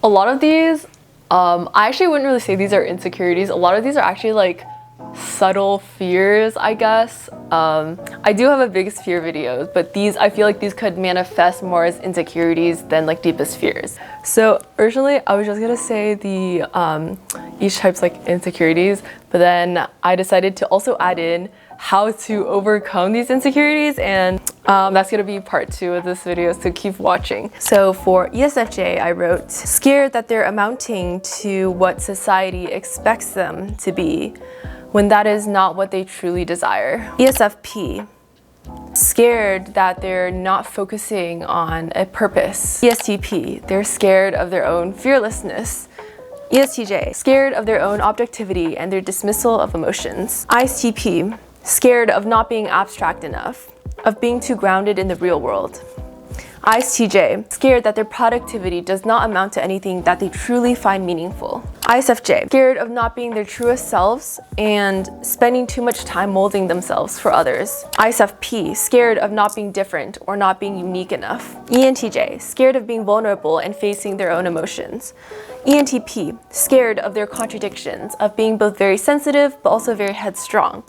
A lot of these, I actually wouldn't really say these are insecurities. A lot of these are actually like subtle fears, I guess. I do have a biggest fear videos, but these, I feel like these could manifest more as insecurities than like deepest fears. So originally I was just gonna say the each type's like insecurities, but then I decided to also add in how to overcome these insecurities, and that's gonna be part 2 of this video, so keep watching. So for esfj, I wrote, scared that they're amounting to what society expects them to be, when that is not what they truly desire. esfp, scared that they're not focusing on a purpose. estp, they're scared of their own fearlessness. estj, scared of their own objectivity and their dismissal of emotions. istp, scared of not being abstract enough, of being too grounded in the real world. istj, scared that their productivity does not amount to anything that they truly find meaningful. isfj, scared of not being their truest selves and spending too much time molding themselves for others. isfp, scared of not being different or not being unique enough. entj, scared of being vulnerable and facing their own emotions. entp, scared of their contradictions, of being both very sensitive but also very headstrong.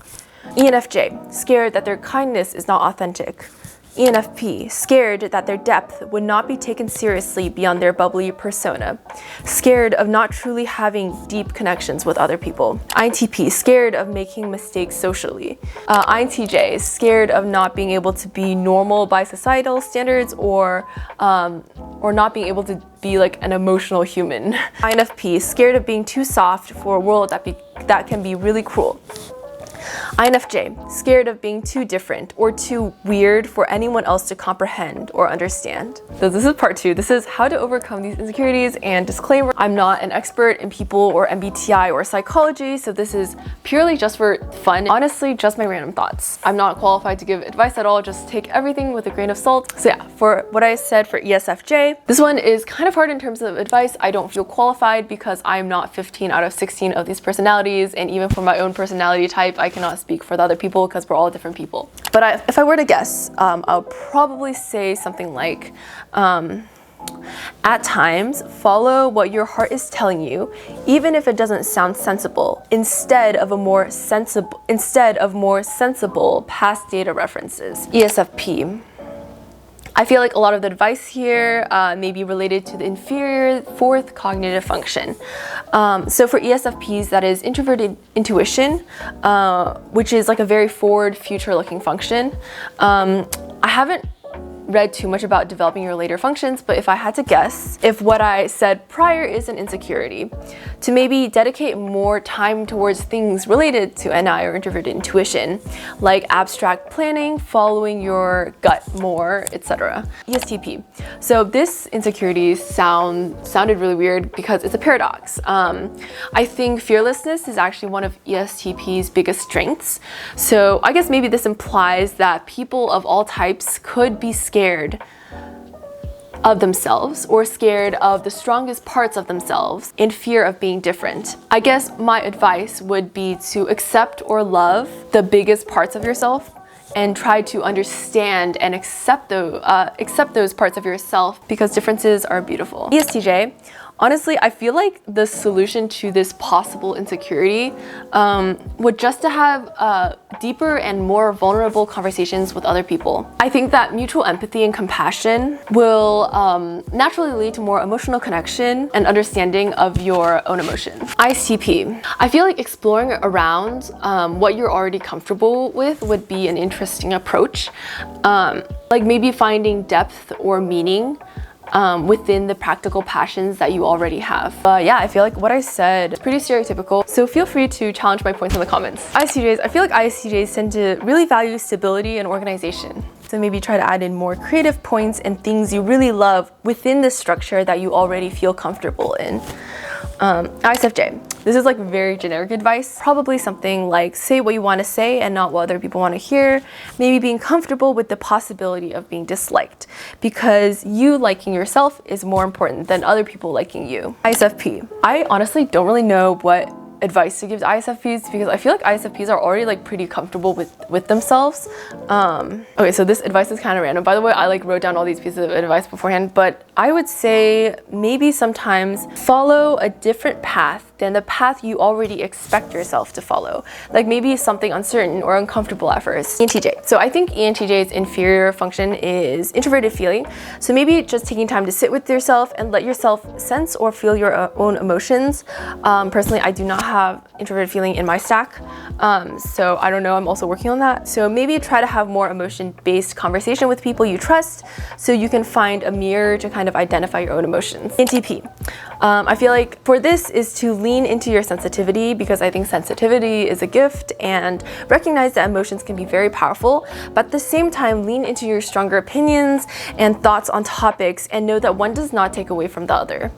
enfj, scared that their kindness is not authentic. enfp, scared that their depth would not be taken seriously beyond their bubbly persona. Scared of not truly having deep connections with other people. intp, scared of making mistakes socially. intj, scared of not being able to be normal by societal standards, or not being able to be like an emotional human. infp, scared of being too soft for a world that can be really cruel. infj, scared of being too different or too weird for anyone else to comprehend or understand. So this is part 2. This is how to overcome these insecurities, and disclaimer, I'm not an expert in people or MBTI or psychology, so this is purely just for fun. Honestly, just my random thoughts. I'm not qualified to give advice at all, just take everything with a grain of salt. So yeah, for what I said for esfj, this one is kind of hard in terms of advice. I don't feel qualified because I'm not 15 out of 16 of these personalities, and even for my own personality type, I cannot speak for the other people because we're all different people. But if I were to guess, I'll probably say something like, at times, follow what your heart is telling you, even if it doesn't sound sensible, instead of more sensible past data references. esfp, I feel like a lot of the advice here may be related to the inferior 4th cognitive function. So for ESFPs, that is introverted intuition, which is like a very forward, future-looking function. I haven't read too much about developing your later functions, but if I had to guess, if what I said prior is an insecurity, to maybe dedicate more time towards things related to NI or introverted intuition, like abstract planning, following your gut more, etc. ESTP. So this insecurity sounded really weird because it's a paradox. I think fearlessness is actually one of ESTP's biggest strengths. So I guess maybe this implies that people of all types could be scared of themselves or scared of the strongest parts of themselves in fear of being different. I guess my advice would be to accept or love the biggest parts of yourself and try to understand and accept those parts of yourself, because differences are beautiful. ESTJ. Honestly, I feel like the solution to this possible insecurity would just to have deeper and more vulnerable conversations with other people. I think that mutual empathy and compassion will naturally lead to more emotional connection and understanding of your own emotions. ICP. I feel like exploring around what you're already comfortable with would be an interesting approach. Like maybe finding depth or meaning within the practical passions that you already have. Yeah, I feel like what I said is pretty stereotypical, so feel free to challenge my points in the comments. ISTJs, I feel like ISTJs tend to really value stability and organization. So maybe try to add in more creative points and things you really love within the structure that you already feel comfortable in. ISFJ. This is like very generic advice. Probably something like say what you want to say and not what other people want to hear. Maybe being comfortable with the possibility of being disliked, because you liking yourself is more important than other people liking you. ISFP. I honestly don't really know what advice to give to ISFPs, because I feel like ISFPs are already like pretty comfortable with themselves. Okay, so this advice is kind of random. By the way, I like wrote down all these pieces of advice beforehand, but I would say maybe sometimes follow a different path than the path you already expect yourself to follow. Like maybe something uncertain or uncomfortable at first. ENTJ. So I think ENTJ's inferior function is introverted feeling. So maybe just taking time to sit with yourself and let yourself sense or feel your own emotions. Personally, I do not have introverted feeling in my stack. So I don't know, I'm also working on that. So maybe try to have more emotion-based conversation with people you trust so you can find a mirror to kind of identify your own emotions. INTP. I feel like for this is to lean into your sensitivity, because I think sensitivity is a gift, and recognize that emotions can be very powerful, but at the same time lean into your stronger opinions and thoughts on topics, and know that one does not take away from the other,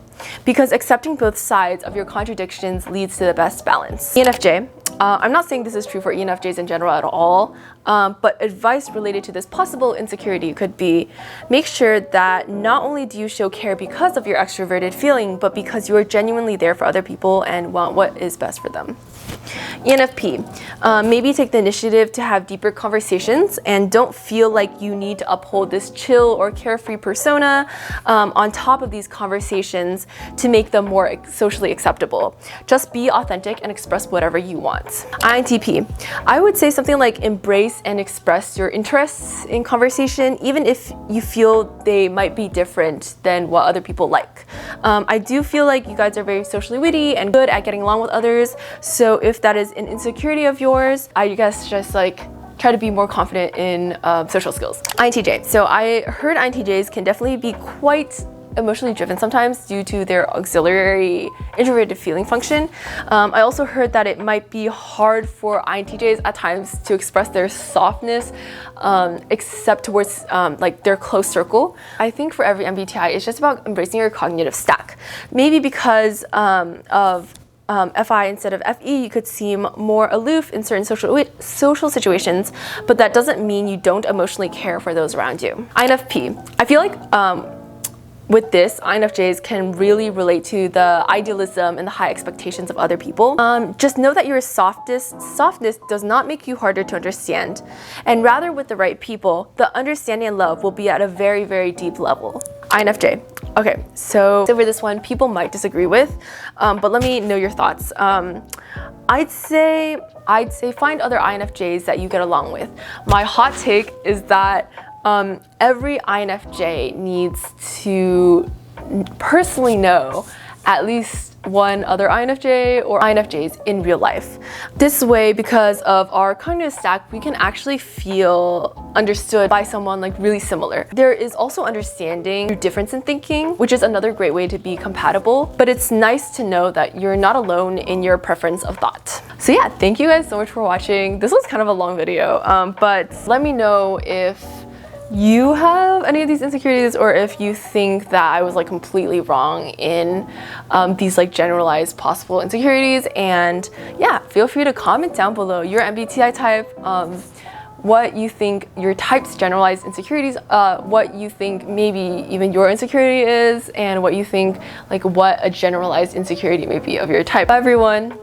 because accepting both sides of your contradictions leads to the best balance. ENFJ. I'm not saying this is true for ENFJs in general at all, but advice related to this possible insecurity could be, make sure that not only do you show care because of your extroverted feeling, but because you are genuinely there for other people and want what is best for them. ENFP. Maybe take the initiative to have deeper conversations and don't feel like you need to uphold this chill or carefree persona on top of these conversations to make them more socially acceptable. Just be authentic and express whatever you want. INTP. I would say something like embrace and express your interests in conversation, even if you feel they might be different than what other people like. I do feel like you guys are very socially witty and good at getting along with others, so if that is an insecurity of yours, I guess just like try to be more confident in social skills. INTJ. So I heard INTJs can definitely be quite emotionally driven sometimes due to their auxiliary introverted feeling function. I also heard that it might be hard for INTJs at times to express their softness except towards like their close circle. I think for every MBTI, it's just about embracing your cognitive stack. Maybe because of FI instead of FE, you could seem more aloof in certain social situations, but that doesn't mean you don't emotionally care for those around you. INFP. I feel like with this, INFJs can really relate to the idealism and the high expectations of other people. Just know that your softness does not make you harder to understand, and rather with the right people, the understanding and love will be at a very, very deep level. INFJ. Okay, so for this one, people might disagree with, but let me know your thoughts. I'd say find other INFJs that you get along with. My hot take is that every INFJ needs to personally know at least one other INFJ or INFJs in real life. This way, because of our cognitive stack, we can actually feel understood by someone like really similar. There is also understanding your difference in thinking, which is another great way to be compatible, but it's nice to know that you're not alone in your preference of thought. So yeah, thank you guys so much for watching. This was kind of a long video, but let me know if you have any of these insecurities, or if you think that I was like completely wrong in these like generalized possible insecurities. And yeah, feel free to comment down below your MBTI type, what you think your type's generalized insecurities, what you think maybe even your insecurity is, and what you think like what a generalized insecurity may be of your type. Bye everyone.